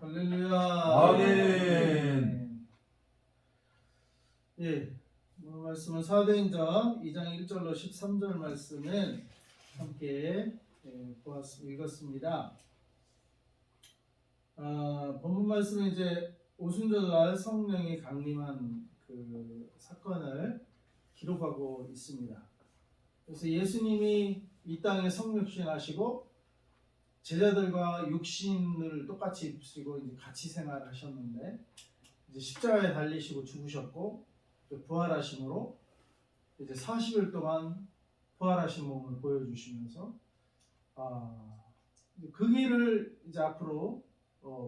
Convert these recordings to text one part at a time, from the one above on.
할렐루야. 아멘. 예, 오늘 말씀은 사도행전 2장 1절로 13절 말씀을 함께 읽었습니다. 본문 말씀은 이제 오순절날 성령이 강림한 그 사건을 기록하고 있습니다. 그래서 예수님이 이 땅에 성육신하시고 제자들과 육신을 똑같이 입으시고 이제 같이 생활하셨는데 이제 십자가에 달리시고 죽으셨고 부활하심으로 이제 40일 동안 부활하신 몸을 보여주시면서 그 길을 이제 앞으로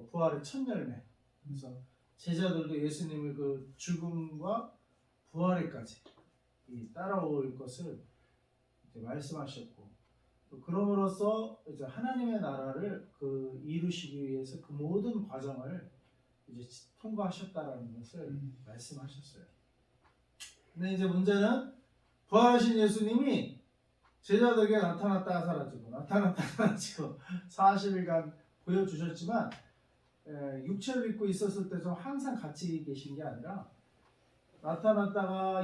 부활의 첫 열매, 그래서 제자들도 예수님을 그 죽음과 부활에까지 따라올 것을 이제 말씀하셨고, 또 그럼으로써 이제 하나님의 나라를 그 이루시기 위해서 그 모든 과정을 이제 통과하셨다라는 것을 말씀하셨어요. 근데 이제 문제는 부활하신 예수님이 제자들에게 나타났다가 사라지고 나타났다가 사라지고 40일간 보여주셨지만 육체를 입고 있었을 때 좀 항상 같이 계신 게 아니라 나타났다가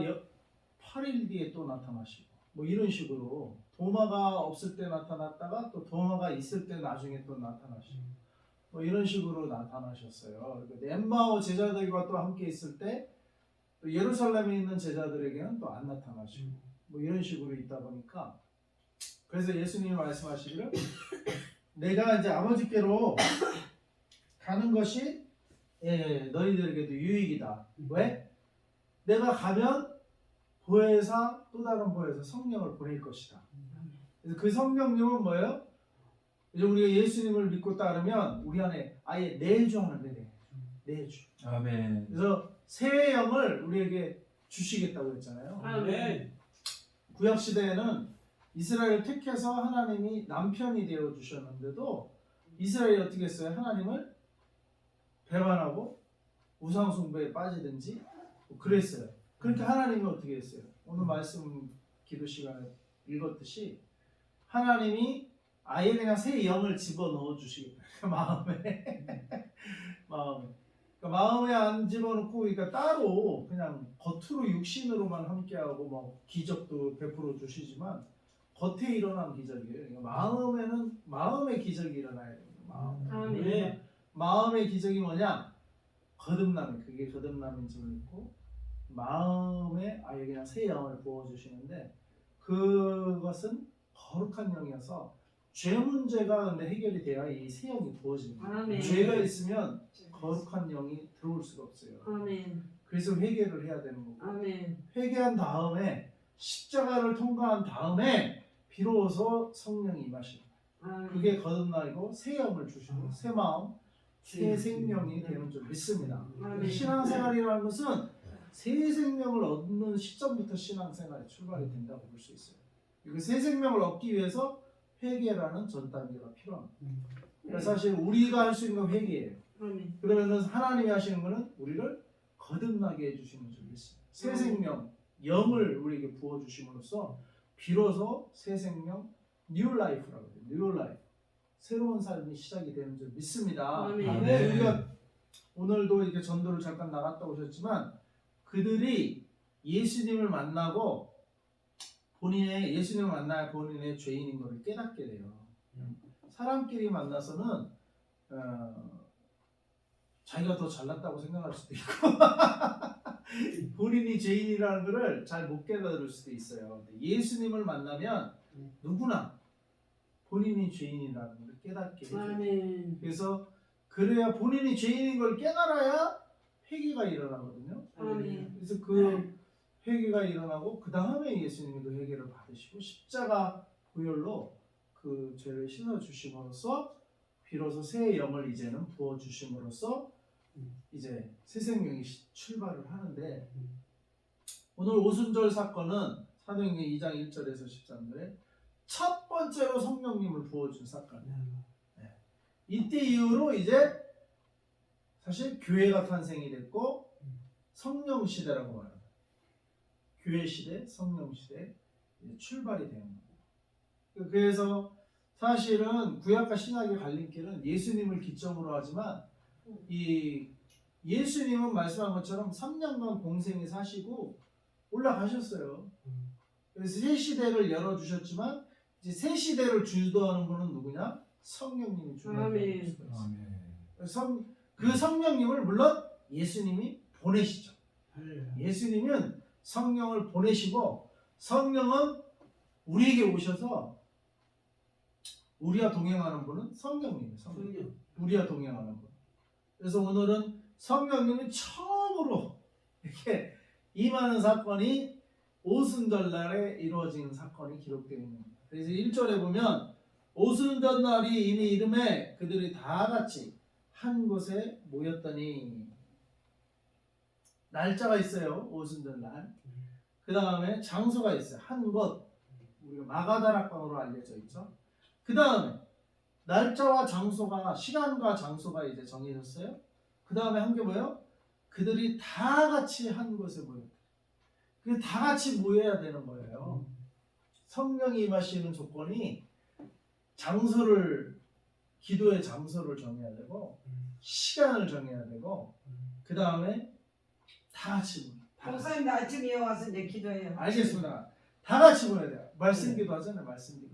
8일 뒤에 또 나타나시고 뭐 이런 식으로 도마가 없을 때 나타났다가 또 도마가 있을 때 나중에 또 나타나시고 뭐 이런 식으로 나타나셨어요. 엠마오 제자들과 또 함께 있을 때 또 예루살렘에 있는 제자들에게는 또 안 나타나시고 뭐 이런 식으로 있다 보니까, 그래서 예수님이 말씀하시기를 내가 이제 아버지께로 가는 것이 너희들에게도 유익이다. 왜? 내가 가면 보혜사, 또 다른 보혜사 성령을 보낼 것이다. 그래서 그 성령님은 뭐예요? 이제 우리가 예수님을 믿고 따르면 우리 안에 아예 내주 하는데 내주. 아멘. 그래서 새 영을 우리에게 주시겠다고 했잖아요. 아멘. 구약 시대에는 이스라엘을 택해서 하나님이 남편이 되어 주셨는데도 이스라엘이 어떻게 했어요? 하나님을 배반하고 우상 숭배에 빠지든지 뭐 그랬어요. 그러니까 하나님이 어떻게 했어요? 오늘 말씀 기도 시간에 읽었듯이 하나님이 아예 그냥 새 영을 집어넣어 주시겠다. 마음에. 그러니까 마음에 안 집어넣고, 그러니까 따로 그냥 겉으로 육신으로만 함께하고 뭐 기적도 베풀어 주시지만 겉에 일어난 기적이에요. 그러니까 마음에는 마음의 기적이 일어나야 돼요. 마음의 기적이 뭐냐? 거듭남이, 그게 거듭남인 줄 믿고 마음에 아예 그냥 새 영을 부어 주시는데, 그것은 거룩한 영이어서 죄 문제가 근데 해결이 돼야 이 새 영이 부어집니다. 죄가 있으면 거룩한 영이 들어올 수가 없어요. 아멘. 그래서 회개를 해야 되는 거고, 아멘. 회개한 다음에 십자가를 통과한 다음에 비로소 성령이 임하시는 거예요. 그게 거듭나고 새 영을 주시고 새 마음, 새 생명이 되는 줄 믿습니다. 신앙생활이라는 것은 새 생명을 얻는 시점부터 신앙생활의 출발이 된다고 볼 수 있어요. 그 새 생명을 얻기 위해서 회개라는 전 단계가 필요합니다. 그러니까 사실 우리가 할 수 있는 건 회개예요. 그러면 하나님이 하시는 것은 우리를 거듭나게 해주시는 줄 믿습니다. 새 생명, 영을 우리에게 부어주심으로써 비로소 새 생명, 뉴 라이프라고 해요. 뉴 라이프, 새로운 삶이 시작이 되는 줄 믿습니다. 우리가 오늘도 이렇게 전도를 잠깐 나갔다 오셨지만 그들이 예수님을 만나고 예수님을 만나야 본인의 죄인인 것을 깨닫게 돼요. 사람끼리 만나서는 자기가 더 잘났다고 생각할 수도 있고 본인이 죄인이라는 것을 잘 못 깨달을 수도 있어요. 예수님을 만나면 누구나 본인이 죄인이라는 것을 깨닫게 해요. 그래서 그래야 본인이 죄인인 걸 깨달아야 회개가 일어나거든요. 그래서 그 회개가 일어나고 그 다음에 예수님도 회개를 받으시고 십자가 보혈로 그 죄를 씻어 주심으로써 비로소 새 영을 이제는 부어 주심으로써 이제 새 생명이 출발을 하는데, 오늘 오순절 사건은 사도행전 2장 1절에서 13절에 첫 번째로 성령님을 부어준 사건이에요. 이때 이후로 이제 사실 교회가 탄생이 됐고 성령 시대라고 말합니다. 교회 시대, 성령 시대 출발이 되는 겁니다. 그래서 사실은 구약과 신약의 갈림길은 예수님을 기점으로 하지만 이 예수님은 말씀한 것처럼 3년간 공생에 사시고 올라가셨어요. 그래서 새 시대를 열어주셨지만 이제 새 시대를 주도하는 분은 누구냐? 성령님이 주도하는 아멘. 거예요. 아멘. 그 성령님을 물론 예수님이 보내시죠. 예수님은 성령을 보내시고 성령은 우리에게 오셔서 우리와 동행하는 분은 성령님이에요. 성령. 우리와 동행하는 분. 그래서 오늘은 성령님이 처음으로 이렇게 임하는 사건이 오순절날에 이루어진 사건이 기록되어 있는 겁니다. 그래서 1절에 보면 오순절날이 이미 이름에 그들이 다 같이 한 곳에 모였더니 날짜가 있어요. 오순절날. 그 다음에 장소가 있어요. 한 곳. 우리가 마가다락방으로 알려져 있죠. 그 다음에 날짜와 장소가 시간과 장소가 이제 정해졌어요. 그 다음에 한 게 뭐예요? 그들이 다 같이 한 곳에 모였다. 그 다 같이 모여야 되는 거예요. 성령이 임하시는 조건이 장소를 기도의 장소를 정해야 되고 시간을 정해야 되고 그 다음에 다 같이 모여. 목사님 아침에 와서 이제 기도해요. 알겠습니다. 다 같이 모여야 돼요. 말씀 기도 하잖아요. 말씀 기도.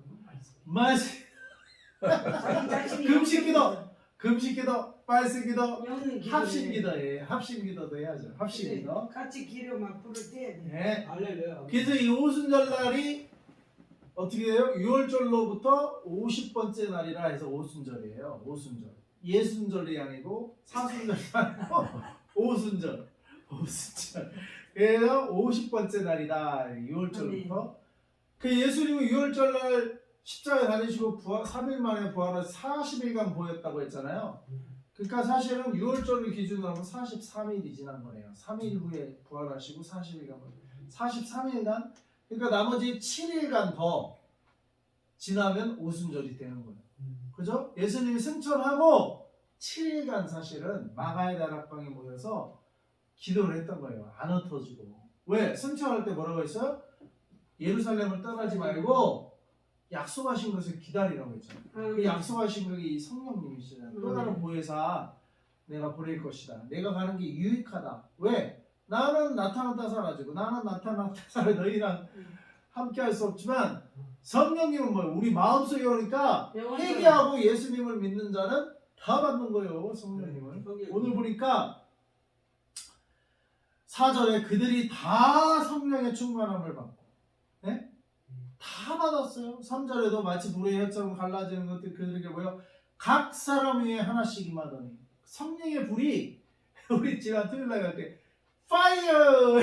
말씀 금식 기도. 금식 기도, 말씀 기도, 합심 기도예요. 합심 기도도 해야죠. 합심 기도. 같이 기도만 부를 때. 네. 할렐루야. 그래서 이 오순절 날이 어떻게 돼요? 6월절로부터 50번째 날이라 해서 오순절이에요. 오순절. 예순절이 아니고 사순절이 아니고 오순절. 오순절. 그래서 50번째 날이다. 6월절부터. 그 예수님은 6월절 날 십자가에 달리시고 3일 만에 부활을 40일간 보였다고 했잖아요. 그러니까 사실은 6월절을 기준으로 하면 43일이 지난 거네요. 3일 후에 부활하시고 40일간 43일간 그러니까 나머지 7일간 더 지나면 오순절이 되는 거예요. 그죠? 예수님이 승천하고 7일간 사실은 마가의 다락방에 모여서 기도를 했던 거예요. 안 흩어지고. 왜? 승천할 때 뭐라고 했어요? 예루살렘을 떠나지 말고 약속하신 것을 기다리라고 했잖아요. 그 약속하신 것이 성령님이시잖아요. 또 다른 보혜사 내가 보낼 것이다. 내가 가는 게 유익하다. 왜? 나는 나타났다 사라지고 나는 나타났다 사라지고 너희랑 함께 할 수 없지만 성령님은 뭐예요? 우리 마음속에 오니까 회개하고 예수님을 믿는 자는 다 받는 거예요. 성령님을. 오늘 보니까 4절에 그들이 다 성령의 충만함을 받고 네? 다 받았어요. 3절에도 마치 불의 혀처럼 갈라지는 것들 그들에게 뭐요? 각 사람 위에 하나씩 임하더니 성령의 불이 우리 지난 토요일 날 갈 때 파이어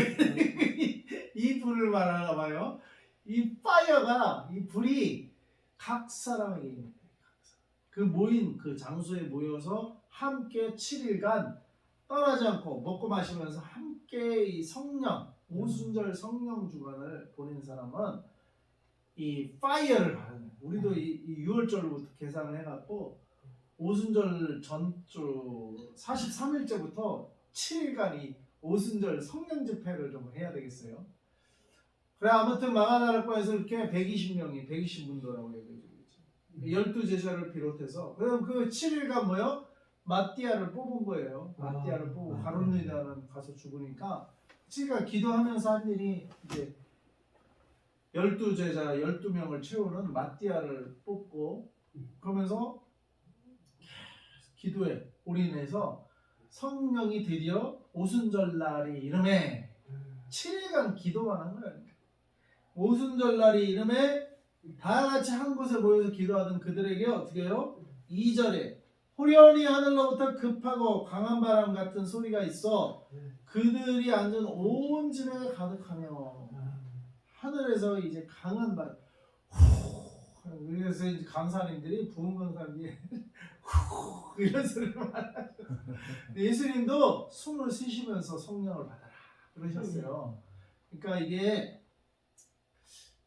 이 불을 말하나 봐요. 이 파이어가 이 불이 각 사람에게 임해요. 그 모인 그 장소에 모여서 함께 7일간 떠나지 않고 먹고 마시면서 함께 이 성령 오순절 성령 주간을 보낸 사람은 이 파이어를 받는 우리도 이 6월절부터 계산을 해갖고 오순절 전주 43일째부터 7일간 이 오순절 성령 집회를 좀 해야 되겠어요. 그래 아무튼 마가다락방에서 이렇게 120분도라고 얘기해주고 있죠. 12제자를 비롯해서 그럼 그 7일간 뭐요? 마띠아를 뽑은 거예요. 마띠아를 뽑고 가룟유다는 가서 죽으니까 지가 기도하면서 한 일이 이제 12제자 12명을 채우는 마띠아를 뽑고 그러면서 기도에 올인해서 성령이 드디어 오순절 날이 이름에 7일간 기도만 한 거예요. 오순절 날이 이름에 다 같이 한 곳에 모여서 기도하던 그들에게 어떻게 해요? 2절에 호련히 하늘로부터 급하고 강한 바람 같은 소리가 있어 그들이 앉은 온 집에 가득하며 하늘에서 이제 강한 바람 그래서 이제 강사님들이 부흥 강사님들이 이런 소리를 말하죠. 예수님도 숨을 쉬시면서 성령을 받아라 그러셨어요. 그러니까 이게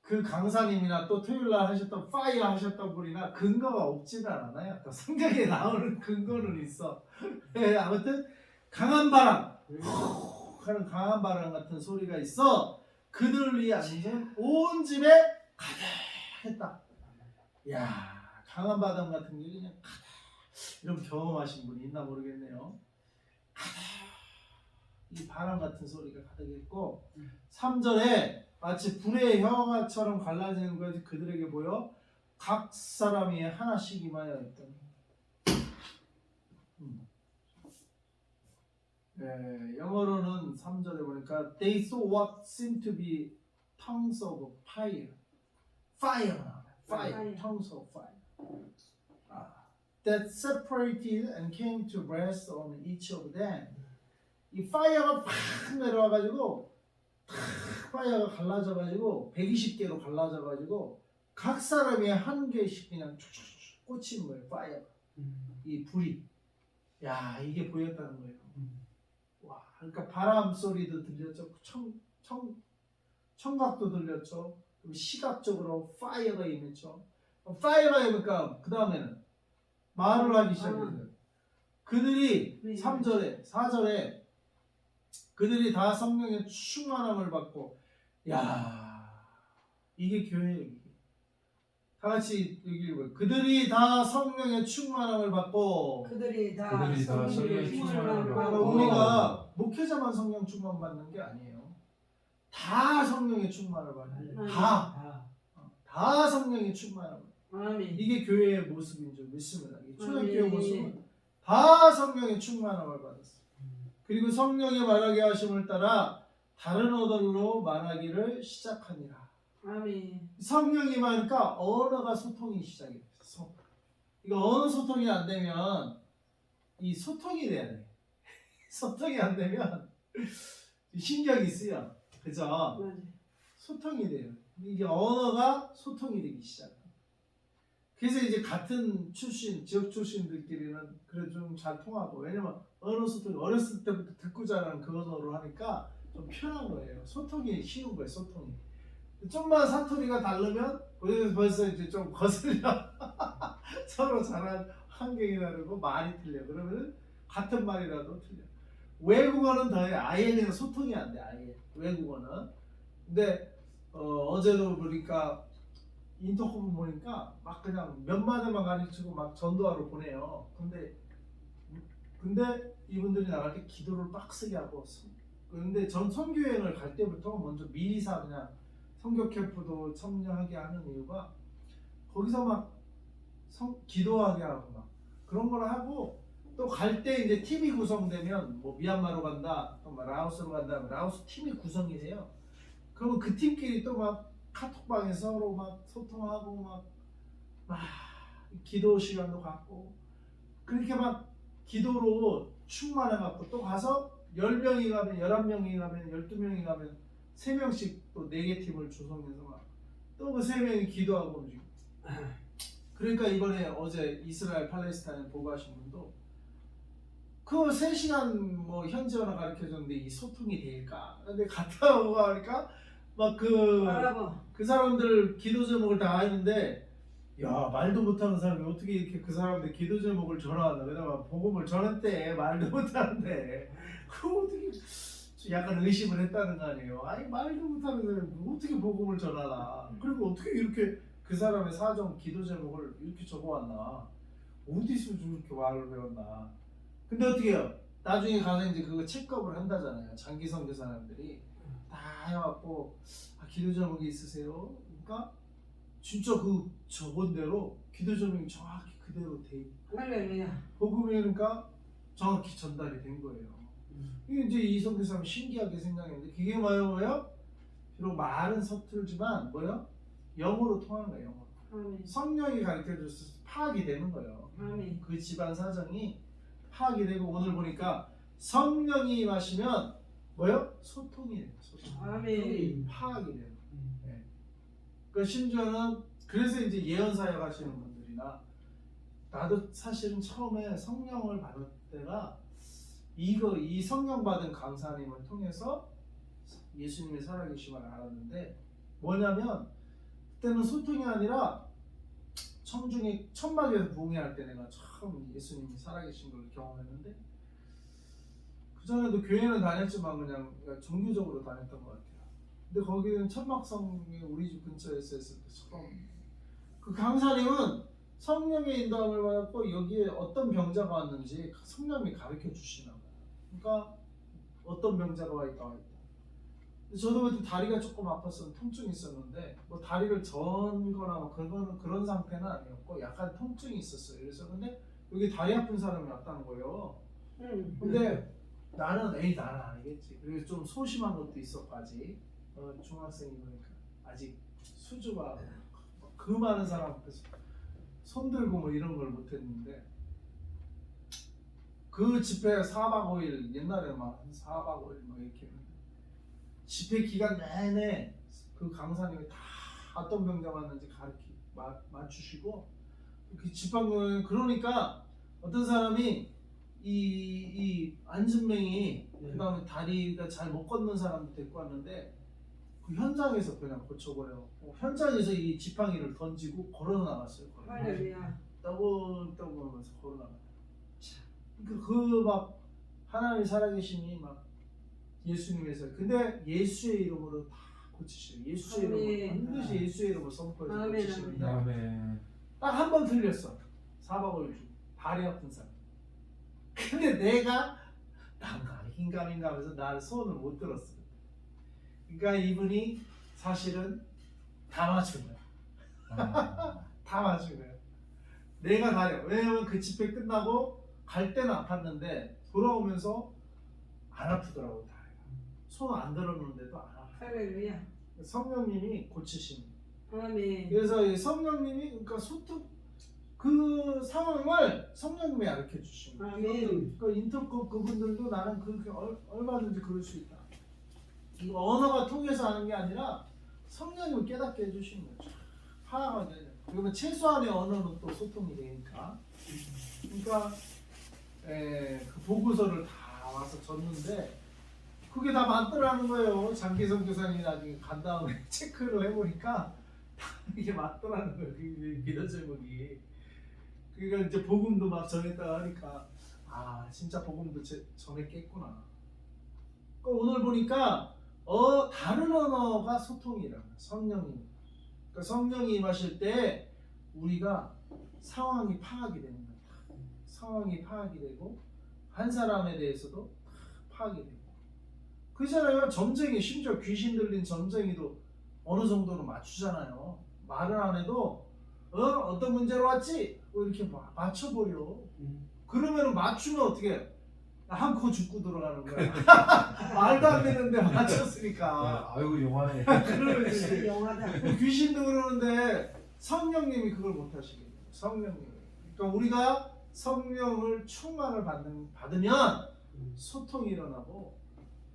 그 강사님이나 또 토요일날 하셨던 파이어 하셨던 분이나 근거가 없지는 않아요. 또 성경에 나오는 근거는 있어. 네, 아무튼 강한 바람 하는 강한 바람 같은 소리가 있어 그들을 위해 앉은 온 집에 가득했다. 야 강한 바람 같은 게 그냥 가득 이런 경험하신 분이 있나 모르겠네요. 이 바람 같은 소리가 가득했고 3절에 마치 불의 형아처럼 갈라지는 것이 그들에게 보여 각 사람이 하나씩 임하여 있더니 네, 영어로는 3절에 보니까 They saw what seemed to be tongues of fire Fire. tongues of fire that separated and came to rest on each of them. 이 파이어가 팍 내려와가지고 파이어가 갈라져가지고 120개로 갈라져가지고 각 사람이 한 개씩 그냥 촉촉촉 꽂힌 거예요. 파이어가 이 불이 이게 보였다는 거예요. 와, 그러니까 바람 소리도 들렸죠. 청각도 들렸죠. 그리고 시각적으로 파이어가 임했죠. 파이어가 임니까 그 다음에는 말을 하기 시작했어요. 그들이 3절에 4절에 그들이 다 성령의 충만함을 받고 이게 교회예요. 다 같이 얘기해봐요. 그들이 다 성령의 충만함을 받고 그들이 다 그들이 다 성령의 충만함을 받고 우리가 목회자만 성령 충만 받는 게 아니에요. 다 성령의 충만을 받는 거예요. 다 성령의 충만함을. 아멘. 이게 교회의 모습인 줄 믿습니다. 초대교회 아멘. 모습은 다 성령의 충만함을 받았어요. 그리고 성령의 말하게 하심을 따라 다른 언어로 말하기를 시작하니라. 아멘. 성령이 말하니까 언어가 소통이 시작이 됐어. 이거 언어 소통이 안 되면 이 소통이 돼야 돼. 소통이 안 되면 신경이 쓰여. 그죠? 맞아. 소통이 돼요. 이게 언어가 소통이 되기 시작해요. 그래서 이제 같은 출신, 지역 출신들끼리는 그래도 좀 잘 통하고, 왜냐면 언어 소통이 어렸을 때부터 듣고 자란 그 언어로 하니까 좀 편한 거예요. 소통이 쉬운 거예요. 소통이. 좀만 사투리가 다르면 벌써 이제 좀 거슬려. 서로 자란 환경이 다르고 말이 틀려. 그러면 같은 말이라도 틀려. 외국어는 더해. 아예 그냥 소통이 안 돼. 아예 외국어는. 근데 어제도 보니까 인터콤 보니까 막 그냥 몇 마디만 가르치고 막 전도하러 보내요. 근데 이분들이 나갈 때 기도를 빡세게 하고, 근데 전 선교 여행을 갈 때부터 먼저 미리사 그냥 선교 캠프도 참여하게 하는 이유가 거기서 막 기도하게 하고 막 그런 걸 하고, 또 갈 때 이제 팀이 구성되면 뭐 미얀마로 간다, 또 막 라오스로 간다, 라오스 팀이 구성이 돼요. 그러면 그 팀끼리 또 막 카톡방에 서로 막 소통하고 막 기도 시간도 갖고, 그렇게 막 기도로 충만해갖고 또 가서 10명이 가면 11명이 가면 12명이 가면 3명씩 또 4개 팀을 조성해서 막 또 그 3명이 기도하고 움직이고. 그러니까 이번에 어제 이스라엘 팔레스타인 보고하신 분도 그 3시간 뭐 현지어나 가르쳐줬는데 이 소통이 될까? 근데 갔다 오고 하니까 막 그 사람들 기도 제목을 다 했는데, 야, 말도 못하는 사람이 어떻게 이렇게 그 사람들 기도 제목을 전하나? 그다음에 복음을 전했대. 말도 못하는데 그거 어떻게, 약간 의심을 했다는 거 아니에요. 아니, 말도 못하는 사람이 어떻게 복음을 전하나? 그리고 어떻게 이렇게 그 사람의 사정 기도 제목을 이렇게 적어왔나? 어디서 저렇게 말을 배웠나? 근데 어떻게 해요? 나중에 가서 이제 그거 체크업을 한다잖아요. 장기 선교 사람들이 다 해갖고 기도 제목이 있으세요? 그러니까 진짜 그 저번대로 기도 제목이 정확히 그대로 돼 있고, 복음이 그러니까 정확히 전달이 된 거예요. 이게 이제 이 선교 사람이 신기하게 생각했는데, 그게 뭐예요? 비록 말은 서툴지만 뭐요? 영어로 통하는 거예요. 영어로. 성령이 가르쳐줘서 파악이 되는 거예요. 그 집안 사정이 파악이 되고, 오늘 보니까 성령이 임하시면 뭐요? 소통이 돼요. 소통. 파악이 돼요. 네. 그 심지어는 그래서 이제 예언 사역 하시는 분들이나, 나도 사실은 처음에 성령을 받을 때가 이 성령 받은 강사님을 통해서 예수님의 살아계심을 알았는데, 뭐냐면 그때는 소통이 아니라 청중이 천막에서 부흥회할 때 내가 처음 예수님이 살아계신 걸 경험했는데, 그 전에도 교회는 다녔지만 그냥 종교적으로 다녔던 것 같아요. 근데 거기는 천막성이 우리 집 근처에서 했을 때 처음. 그 강사님은 성령의 인도함을 받았고 여기에 어떤 병자가 왔는지 성령이 가르쳐 주시나 봐요. 그러니까 어떤 병자가 와 있다. 저도 그때 다리가 조금 아팠었는데 통증이 있었는데 뭐 다리를 전거나 뭐 그런 상태는 아니었고 약간 통증이 있었어요. 그래서 근데 여기 다리 아픈 사람이 왔다는 거예요. 근데 나는 아니겠지. 그리고 좀 소심한 것도 있었고 아직 중학생이니까 아직 수주가 그 많은 사람 앞에서 손 들고 뭐 이런 걸 못했는데 그 집회 4박 5일 옛날에 막 4박 5일 막 이렇게 했는데 집회 기간 내내 그 강사님이 다 어떤 병자 왔는지 맞추시고 그 집합은 그러니까 어떤 사람이 이 안진뱅이 그다음에 다리가 잘 못 걷는 사람도 데리고 왔는데 그 현장에서 그냥 고쳐버려. 현장에서 이 지팡이를 던지고 걸어 나갔어요. 할렐루야. 떠보면서 걸어 나가. 그 막 하나님 살아계시니 막 예수님에서 근데 예수의 이름으로 다 고치시는 예수의 이름으로 반드시 예수의 이름으로 선포해서 아멘. 고치시는데 아멘. 딱 한 번 틀렸어. 4박 5일 중 다리 아픈 사람. 근데 내가 긴가민가 하면서 나를 손을 못 들었어. 그러니까 이분이 사실은 다 맞춘 거야. 다 맞춘 거야. 내가 다려. 왜냐면 그 집회 끝나고 갈 때는 아팠는데 돌아오면서 안 아프더라고 다리가. 손 안 들었는데도 안 아파. 할렐루야. 성령님이 고치신. 아멘. 그래서 이 성령님이 그러니까 그 상황을 성령님이 가르쳐 주신 거예요. 아멘. 그 인터컵 그분들도 나는 그렇게 얼마든지 그럴 수 있다. 이 언어가 통해서 하는 게 아니라 성령님을 깨닫게 해주시는 거죠. 파악하게 해요. 그러면 최소한의 언어는 또 소통이 되니까. 그러니까 그 보고서를 다 와서 줬는데 그게 다 맞더라는 거예요. 장기성 교사님이 나중에 간 다음에 체크를 해보니까 다 이게 맞더라는 거예요. 그 기도 제목이. 그러니까 이제 복음도 막 전했다 하니까 아 진짜 복음도 전했겠구나. 그러니까 오늘 보니까 다른 언어가 소통이라는 성령님. 그러니까 성령이 임하실 때 우리가 상황이 파악이 되는 거야. 상황이 파악이 되고 한 사람에 대해서도 파악이 되고. 그잖아요. 점쟁이 심지어 귀신 들린 점쟁이도 어느 정도는 맞추잖아요. 말을 안 해도 어떤 문제로 왔지? 이렇게 맞춰버려. 그러면 맞추면 어떻게 해? 한 코 죽고 들어가는 거야. 말도 안 되는데 맞췄으니까. 아이고 영화네. 그러면 이제 영화다. 귀신도 그러는데 성령님이 그걸 못 하시겠네요. 성령님. 그러니까 우리가 성령을 충만을 받으면 소통이 일어나고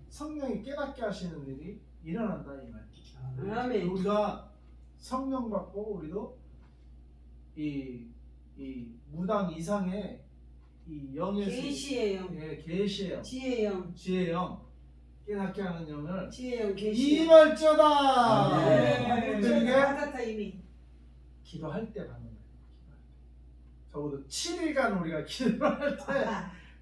성령이 깨닫게 하시는 일이 일어난다 이 말이에요. 아멘. 우리가 성령 받고 우리도 이 무당 이상의 이 영의 계시의 영. 계시의 영, 지혜의 영. 지혜의 영, 깨닫게 하는 영을 지혜의 영. 계시의 영. 임할지어다. 아멘. 이게 받았다 이미. 기도할 때 받는 거예요. 적어도 7일간 우리가 기도를 할 때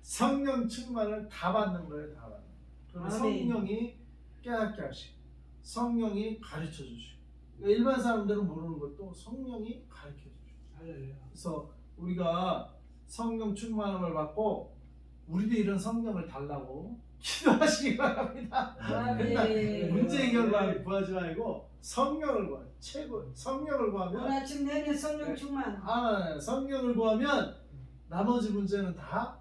성령 충만을 다 받는 거예요. 다 받는 거예요. 그러면 아멘. 성령이 깨닫게 하시고 성령이 가르쳐 주시고 그러니까 일반 사람들은 모르는 것도 성령이 가르쳐 주시고 그래서 우리가 성령 충만함을 받고 우리도 이런 성령을 달라고 기도하시기 바랍니다. 아멘. 문제 해결만 구하지 말고 성령을 구하. 최고 성령을 오늘 구하면 아침 내내 성령 충만. 성령을 구하면 나머지 문제는 다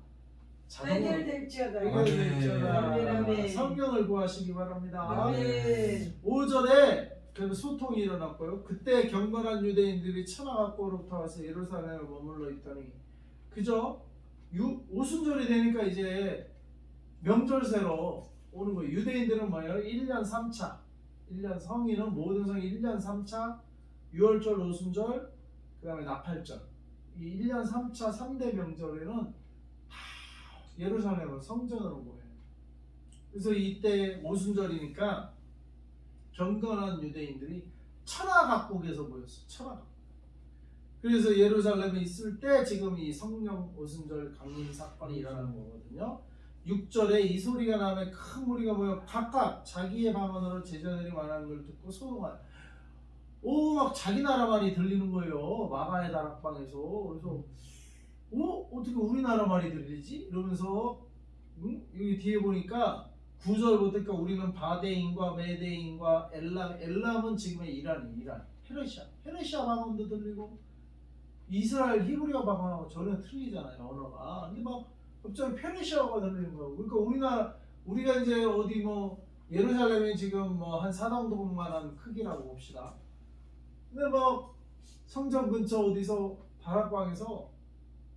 자동으로 해결될지어다. 해결될지어다. 아멘, 아멘. 성령을 구하시기 바랍니다. 아멘. 5절에 그 소통이 일어났고요. 그때 경건한 유대인들이 천하각국으로부터 와서 예루살렘에 머물러 있더니 그죠? 오순절이 되니까 이제 명절새로 오는 거예요. 유대인들은 뭐예요? 1년 3차 1년 성인은 모든 성이 1년 3차 6월절 오순절 그 다음에 나팔절 이 1년 3차 3대 명절에는 다 예루살렘을 성전으로 모여요. 그래서 이때 오순절이니까 경건한 유대인들이 천하각국에서 모였어요. 천하각국. 그래서 예루살렘에 있을 때 지금 이 성령 오순절 강림 사건이 일어나는 거거든요. 6절에 이 소리가 나면 큰 무리가 모여 각각 자기의 방언으로 제자들이 말하는 걸 듣고 소동하여 막 자기 나라 말이 들리는 거예요. 마가의 다락방에서. 그래서 어떻게 우리나라 말이 들리지? 이러면서 여기 뒤에 보니까 9절부터 그러니까 우리는 바데인과 메데인과 엘람은 지금의 이란 페르시아 방언도 들리고 이스라엘 히브리어 방언하고 전혀 틀리잖아요, 언어가. 근데 막 갑자기 페르시아어가 들리는 거예요. 그러니까 우리가 이제 어디 뭐 예루살렘이 지금 뭐 한 사당도만한 크기라고 봅시다. 근데 막 성전 근처 어디서 다락방에서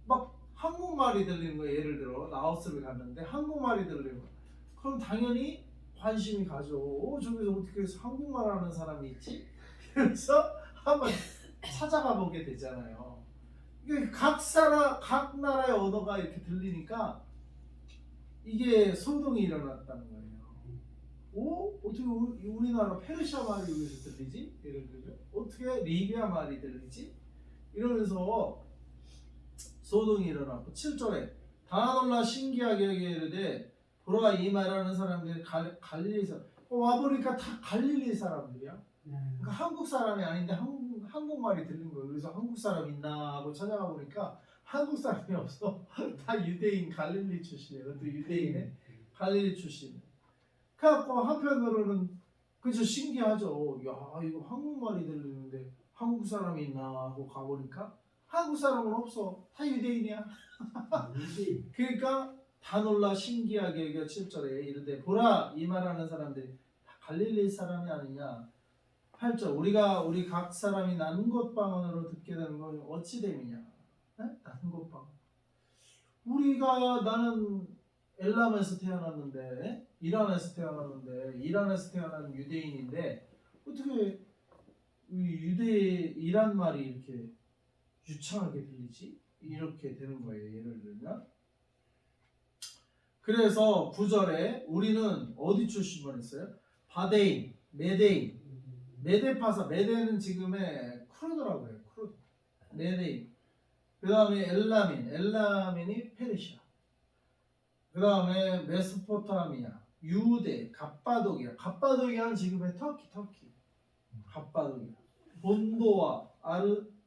막 한국말이 들리는 거예요. 예를 들어 라오스를 갔는데 한국말이 들리는 거예요. 그럼 당연히 관심이 가죠. 저기서 어떻게 해서 한국말 하는 사람이 있지? 그래서 한번 찾아가 보게 되잖아요. 이게 각 나라의 언어가 이렇게 들리니까 이게 소동이 일어났다는 거예요. 어떻게 우리나라 페르시아 말이 여기서 들리지? 예를 들면 어떻게 리비아 말이 들리지? 이러면서 소동이 일어났고 7절에 다 놀라 신기하게 여기에 이르되 보라 이 말하는 사람들이 갈릴리 사람 와보니까 다 갈릴리 사람들이야. 그러니까 한국 사람이 아닌데 한국말이 들린 거예요. 그래서 한국 사람 있나 하고 찾아가 보니까 한국 사람이 없어. 다 유대인 갈릴리 출신이에요. 또 유대인의 갈릴리 출신. 그래갖고 한편으로는 그저 신기하죠. 야 이거 한국말이 들리는데 한국 사람이 있나 하고 가보니까 한국 사람은 없어. 다 유대인이야. 그러니까 다 놀라 신기하게 여기가 7절에 이르되 보라 이 말하는 사람들이 다 갈릴리 사람이 아니냐. 8절 우리 각 사람이 난 곳 방언으로 듣게 되는 건 어찌 됨이냐. 난 곳 방언. 나는 엘람에서 태어났는데 이란에서 태어난 유대인인데 어떻게 이란 말이 이렇게 유창하게 들리지? 이렇게 되는 거예요. 예를 들면 그래서 9절에 우리는 어디 출신만 있어요? 바데인, 메데인, 메데파사, 메데는 지금의 쿠르드라고 해요. 쿠르드, 메데인. 그 다음에 엘라민이 페르시아. 그 다음에 메소포타미아, 유대, 갑바도기아는 지금의 터키. 갑바도기아. 본도와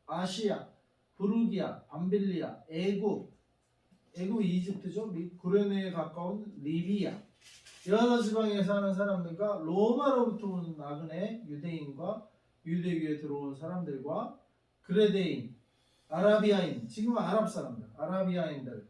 아시아, 부르기아, 밤빌리아, 애굽 이집트죠. 구레네에 가까운 리비아. 여러 지방에 사는 사람들과 로마로부터 온 나그네 유대인과 유대교에 들어온 사람들과 그레데인, 아라비아인, 지금은 아랍 사람들, 아라비아인들.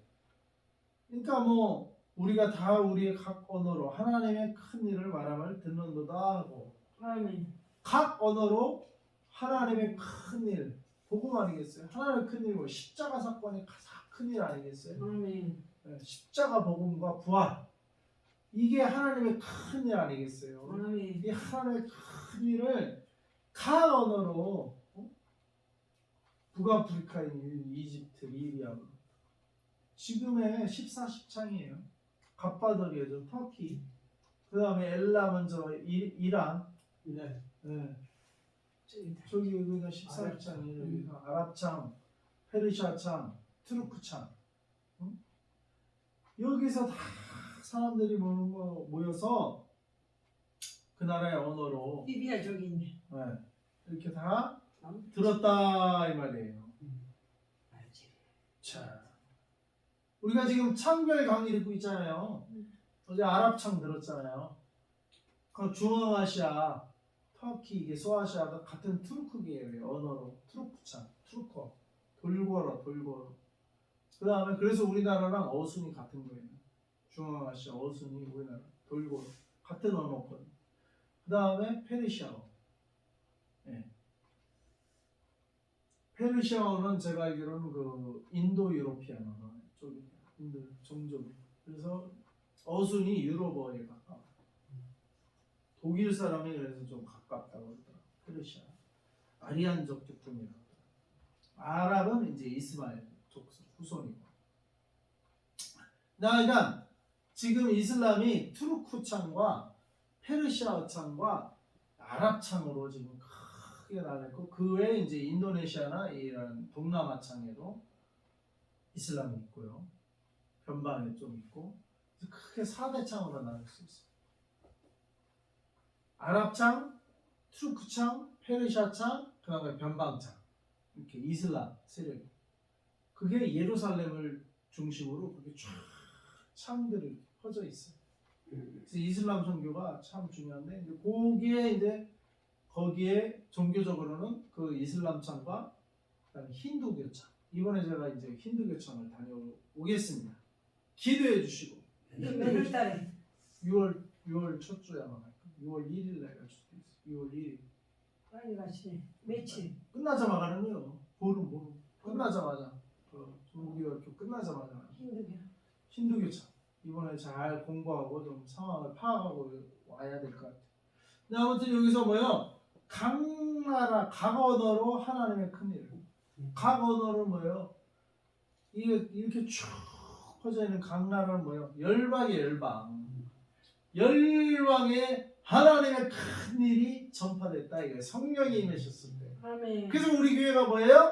그러니까 뭐 우리가 다 우리의 각 언어로 하나님의 큰 일을 말함을 듣는도다 하고 아멘. 각 언어로 하나님의 큰 일, 복음 아니겠어요? 하나님의 큰 일은 십자가 사건이 가장 큰 일 아니겠어요? 아멘. 십자가 복음과 부활 이게 하나님의 큰 일 아니겠어요? 아멘. 이 하나님의 큰 일을 각 언어로 북아프리카인 이집트, 리비아 지금의 14식창이에요. 갑바도기아죠, 터키. 그 다음에 엘람은 이란. 네. 저기 여기가 14식창이에요. 여기가 아랍창, 페르시아창, 트루크창. 여기서 다 사람들이 모여서 그 나라의 언어로 리비아 저기 있네. 이렇게 다 들었다 이 말이에요. 알지. 자, 우리가 지금 창별 강의 듣고 있잖아요. 어제 아랍창 들었잖아요. 그 중앙아시아, 터키, 이게 소아시아가 같은 투르크계예요. 언어로 투르크창, 투르커, 돌고러. 그 다음에 그래서 우리나라랑 어순이 같은 거예요. 중앙아시아 어순이 우리나라 돌고러 같은 언어거든. 그 다음에 페르시아어. 페르시아어는 제가 알기로는 그 인도 유로피안 언어 쪽이 인도 종족. 그래서 어순이 유럽어에 가까워. 독일 사람이 그래서 좀 가깝다고 그러더라고. 페르시아. 아리안족 계통이라고. 아랍은 이제 이스마엘 후손이고. 그러니까 지금 이슬람이 투르크창과 페르시아어창과 아랍창으로 지금 크게 나뉘고 그 외에 이제 인도네시아나 이런 동남아창에도 이슬람이 있고요. 변방에 좀 있고 크게 4대 창으로 나눌 수 있어요. 아랍창, 투르크창, 페르시아창, 그다음에 변방창 이렇게 이슬람 세력이 그게 예루살렘을 중심으로 그게 쫙 창들이 퍼져 있어요. 그래서 이슬람 선교가 참 중요한데 거기에 종교적으로는 그 이슬람 창과 그다음에 힌두교창 이번에 제가 이제 힌두교창을 다녀오겠습니다. 기도해 주시고 몇 달에 6월 첫 주에 아마 갈 거예요. 6월 1일 날 갈 수도 있어요. 6월 1일 빨리 가시네. 며칠? 끝나자마자 가는 거예요. 보름 끝나자마자 종교학교 끝나자마자 힘들게. 힌두교창 이번에 잘 공부하고 좀 상황을 파악하고 와야 될 것 같아요. 근데 아무튼 여기서 뭐요? 각 언어로 하나님의 큰 일을 각 언어는 뭐예요? 이렇게 쭉 퍼져 있는 각 나라는 뭐예요? 열방의 열방에 하나님의 큰 일이 전파됐다 이게 성령이 임하셨을 때. 아멘. 그래서 우리 교회가 뭐예요?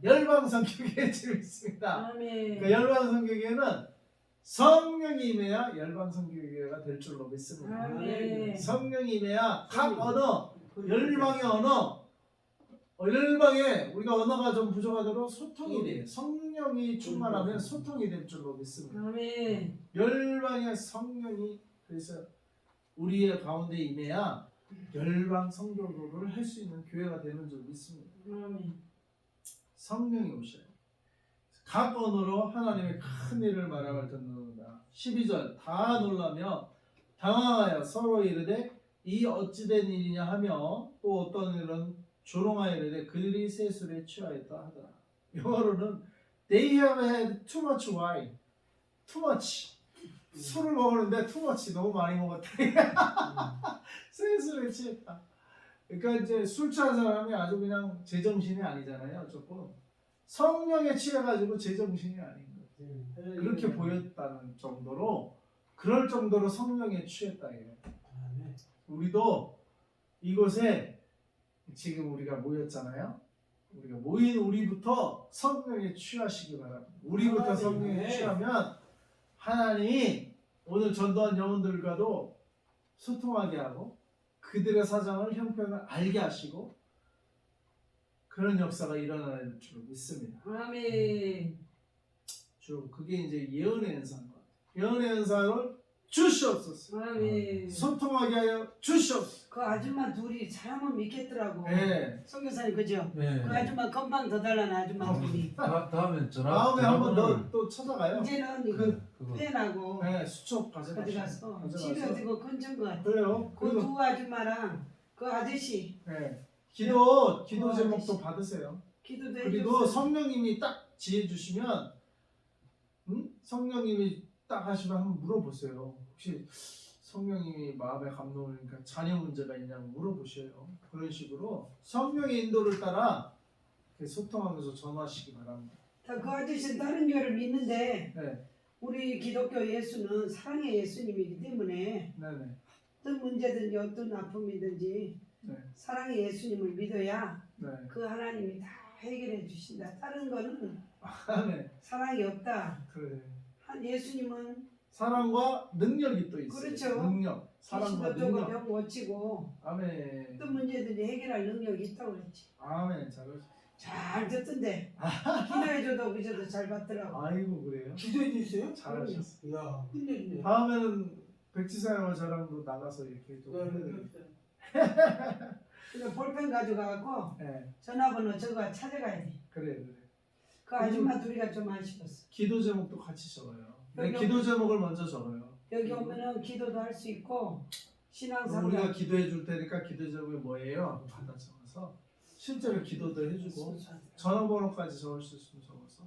열방 선교교회 있습니다. 아멘. 그 열방 선교교회는 성령이 임해야 열방 선교교회가 될 줄로 믿습니다. 아멘. 성령이 임해야 각 언어, 열방의 언어, 열방에 우리가 언어가 좀 부족하도록 소통이 돼요. 성령이 충만하면 소통이 될 줄로 믿습니다. 아멘. 열방의 성령이 그래서 우리의 가운데 임해야 열방 선교를 할 수 있는 교회가 되는 줄 믿습니다. 아멘. 성령이 오셔요. 각 언어로 하나님의 큰 일을 말함을 듣는다. 12절 다 놀라며 당황하여 서로 이르되 이 어찌된 일이냐 하며 또 어떤 일은 조롱하여 이르되 그들이 새 술에 취하였다 하더라. 영어로는 They have had too much wine. Too much. 술을 먹었는데 too much 너무 많이 먹었대. 새 술에 취했다. 그러니까 이제 술 취한 사람이 아주 그냥 제정신이 아니잖아요. 조금 성령에 취해가지고 제정신이 아닌 거예요. 그렇게 보였다는 정도로 그럴 정도로 성령에 취했다 이거예요. 우리도 이곳에 지금 우리가 모였잖아요. 우리가 모인 우리부터 성령에 취하시기 바랍니다. 우리부터 성령에 취하면 하나님이 오늘 전도한 영혼들과도 소통하게 하고 그들의 사정을 형편을 알게 하시고 그런 역사가 일어날 줄 믿습니다. 아멘. 주 그게 이제 예언의 은사인 것 같아요. 예언의 은사를 주시옵소서. 아멘. 소통하게 하여 주시옵소서. 그 아줌마 둘이 사람은 믿겠더라고. 네. 선교사님 그죠? 네. 그 아줌마 금방 더 달라는 아줌마 둘이. 다음엔 다음에 한번 더 찾아가요. 이제는 그거 펜하고 네, 수첩 가져가서 집에 어디고 근처인 것 같아. 그래요. 그 그리고 두 아줌마랑 그 아저씨 네. 기도 제목도 받으세요. 기도도 그리고 해줬어요. 성령님이 딱 지혜 주시면 성령님이 딱 하시면 한번 물어보세요. 혹시 성령님이 마음에 감동을 자녀 문제가 있냐고 물어보셔요. 그런 식으로 성령의 인도를 따라 이렇게 소통하면서 전하시기 바랍니다. 그 아저씨는 다른 교회를 믿는데 네, 우리 기독교 예수는 사랑의 예수님이기 때문에 네네. 어떤 문제든지 어떤 아픔이든지 네, 사랑의 예수님을 믿어야 네. 그 하나님이 다 해결해 주신다. 다른 거는 네, 사랑이 없다. 그래. 예수님은 사랑과 능력이 또 있어요. 그렇죠. 능력, 사랑과 귀신도 쫓아 능력. 병 고치고 아멘. 어떤 문제든지 해결할 능력이 있다고 그랬지. 아멘. 잘하셨어요. 잘 듣던데 기도해줘도 그저도 잘 받더라고. 아이고 그래요. 기도해 주세요? 잘하셨어요. 야, 끝내주네. 다음에는 백지사님과 저랑도 나가서 이렇게 좀 해드릴게요. 그래서 볼펜 가져가갖고 네, 전화번호 저거 찾아가야 돼. 그래. 그 아줌마 둘이가 좀 아쉬웠어. 기도 제목도 같이 적어요. 네, 여기 기도 제목을 먼저 적어요. 여기 오면은 기도도 할 수 있고 그럼 우리가 신앙상담 기도해 줄 테니까 기도 제목이 뭐예요? 받아 적어서 실제로 기도도 해주고 전화번호까지 적을 수 있으면 적어서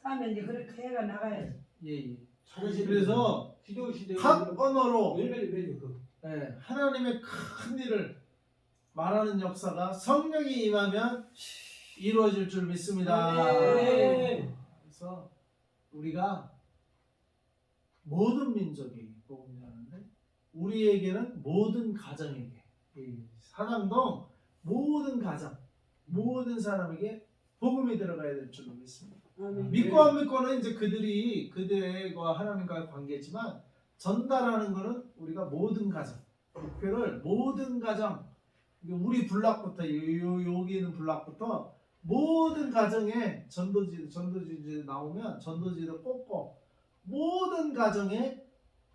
다음에 이제 그렇게 해가 나가야지. 예. 잘하시네. 그래서 기도 시대 각 언어로 매일 그 하나님의 큰 일을 말하는 역사가 성령이 임하면 이루어질 줄 믿습니다. 네. 그래서 우리가 모든 민족이 복음을 하는데 우리에게는 모든 가정에게 이 사랑동 모든 가정 모든 사람에게 복음이 들어가야 될 줄로 믿습니다. 아멘. 믿고 안 믿고는 이제 그들과 하나님과의 관계지만 전달하는 것은 우리가 모든 가정 목표를 모든 가정 우리 블락부터 여기 있는 블락부터 모든 가정에 전도지도 나오면 전도지도 꽂고 모든 가정에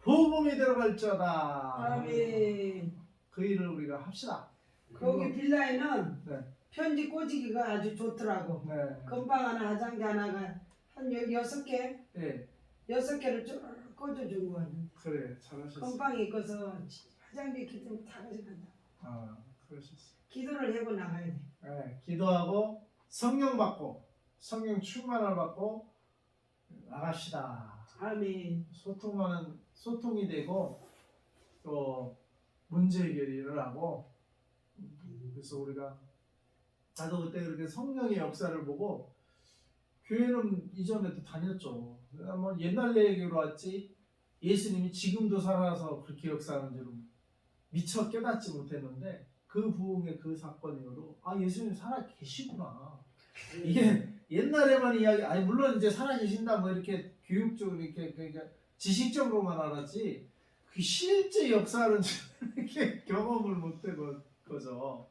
복음이 들어갈지어다. 아멘. 그 일을 우리가 합시다. 거기 빌라에는 네. 편지 꽂기가 아주 좋더라고. 네. 건방 하나, 화장지 하나가 한 6개? 네. 6개를 쭉 꽂아준 거야. 그래 잘하셨어. 건방이 있어서 화장지 있기 때문에 다 가져간다. 아 그러셨어. 기도를 하고 나가야 돼. 네. 기도하고 성령 받고 성령 충만을 받고 나갑시다. 아멘. 소통이 되고 또 문제 해결을 하고 그래서 우리가 나도 그때 그렇게 성령의 역사를 보고 교회는 이전에도 다녔죠. 뭐 옛날 얘기로 왔지 예수님이 지금도 살아서 그렇게 역사하는 줄은 미처 깨닫지 못했는데 그 부흥의 그 사건 이후로 아 예수님 살아 계시구나. 이게 옛날에만 이야기 아니 물론 이제 살아 계신다 뭐 이렇게 교육적으로 이렇게 그러니까 지식적으로만 알았지 그 실제 역사는 이렇게 경험을 못해 거죠.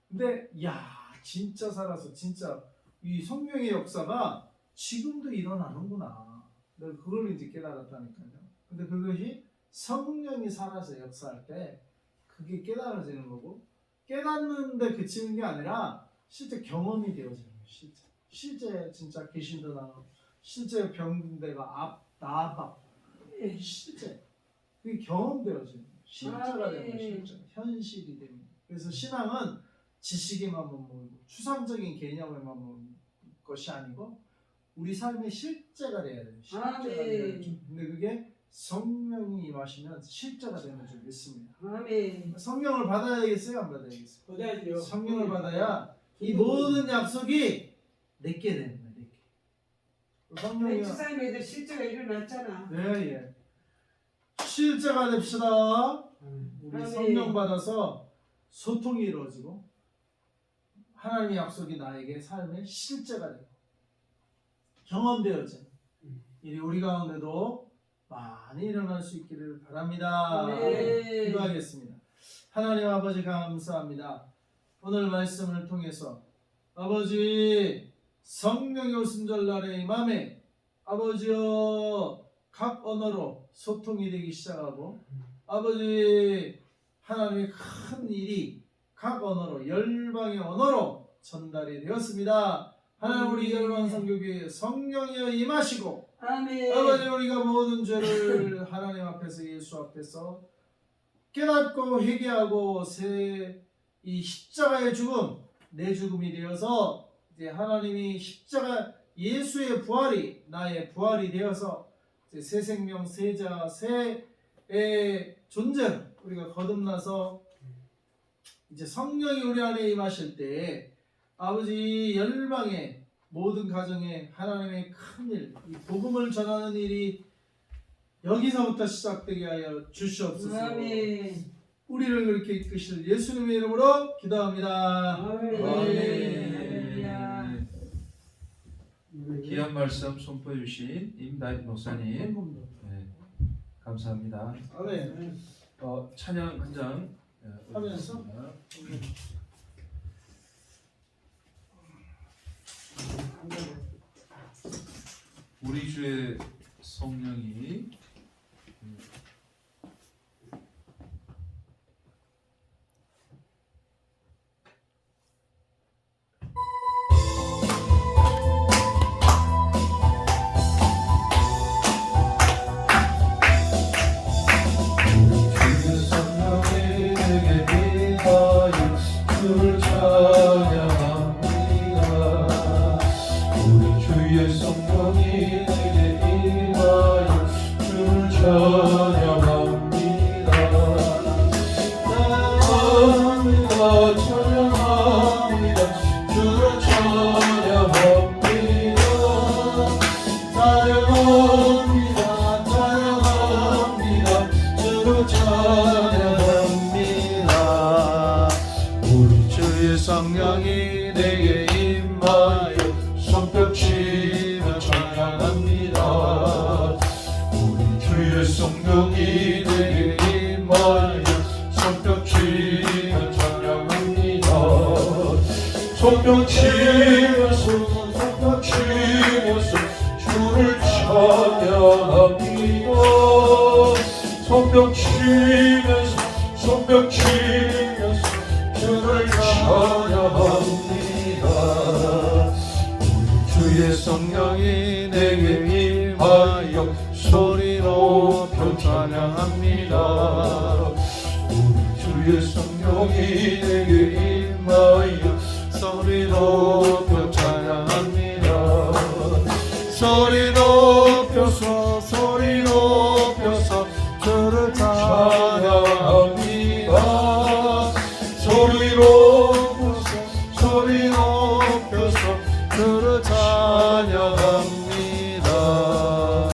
근데 야 진짜 살아서 진짜 이 성령의 역사가 지금도 일어나는구나. 내가 그걸 이제 깨달았다니까요. 근데 그것이 성령이 살아서 역사할 때 그게 깨달아지는 거고 깨닫는데 그치는 게 아니라 실제 경험이 되어지는 거예요. 실제 진짜 귀신도 나고 실제 병든데가 나아받고 실제 그게 경험되어지는 거예요. 실제가 되는 거예요. 실제 현실이 되는 거예요. 그래서 신앙은 지식에만 머물고 추상적인 개념에만 머무는 것이 아니고 우리 삶의 실제가 돼야 돼요. 실제가 돼야 돼요. 근데 그게 성령이 임하시면 실제가 되는 줄 믿습니다. 아멘. 성령을 받아야겠어요? 안 받아야겠어요? 받아야죠. 성령을 받아야 이 모든 약속이 내게 됩니다. 내게. 성령이 백주사님 애들 실제가 일어났잖아. 예. 실제가 됩시다. 우리 아멘. 성령 받아서 소통이 이루어지고 하나님의 약속이 나에게 삶의 실제가 되고 경험되어진 일이 우리 가운데도 많이 일어날 수 있기를 바랍니다. 네. 기도하겠습니다. 하나님 아버지 감사합니다. 오늘 말씀을 통해서 아버지 성령의 오순절날의 이 맘에 아버지여 각 언어로 소통이 되기 시작하고 아버지 하나님의 큰 일이 각 언어로 열방의 언어로 전달이 되었습니다. 하나님 우리 열방 선교교회 성령이여 임하시고 아멘. 아버지 우리가 모든 죄를 하나님 앞에서 예수 앞에서 깨닫고 회개하고 이 십자가의 죽음 내 죽음이 되어서 이제 하나님이 십자가 예수의 부활이 나의 부활이 되어서 이제 새 생명 새자 새의 존재 우리가 거듭나서 이제 성령이 우리 안에 임하실 때 아버지 열방의 모든 가정에 하나님의 큰일, 이 복음을 전하는 일이 여기서부터 시작되게 하여 주시옵소서. 아멘. 우리를 그렇게 이끄실 예수님의 이름으로 기도합니다. 아멘. 아멘. 귀한 말씀 선포해 주신 임다윗 목사님 감사합니다. 아멘. 찬양 한 장 하면서 우리 주의 성령이 성령이 내게 임하여 손뼉 치며 찬양합니다. 우리 주의 성령이 내게 임하여 손뼉 치며 찬양합니다. 손뼉 치면서 주를 찬양합니다. 손뼉 치면서 주를 찬양합니다. 주의 성령이 내게 임하여 소리 높여 찬양합니다. 주의 성령이 내게 임하여 소리 높여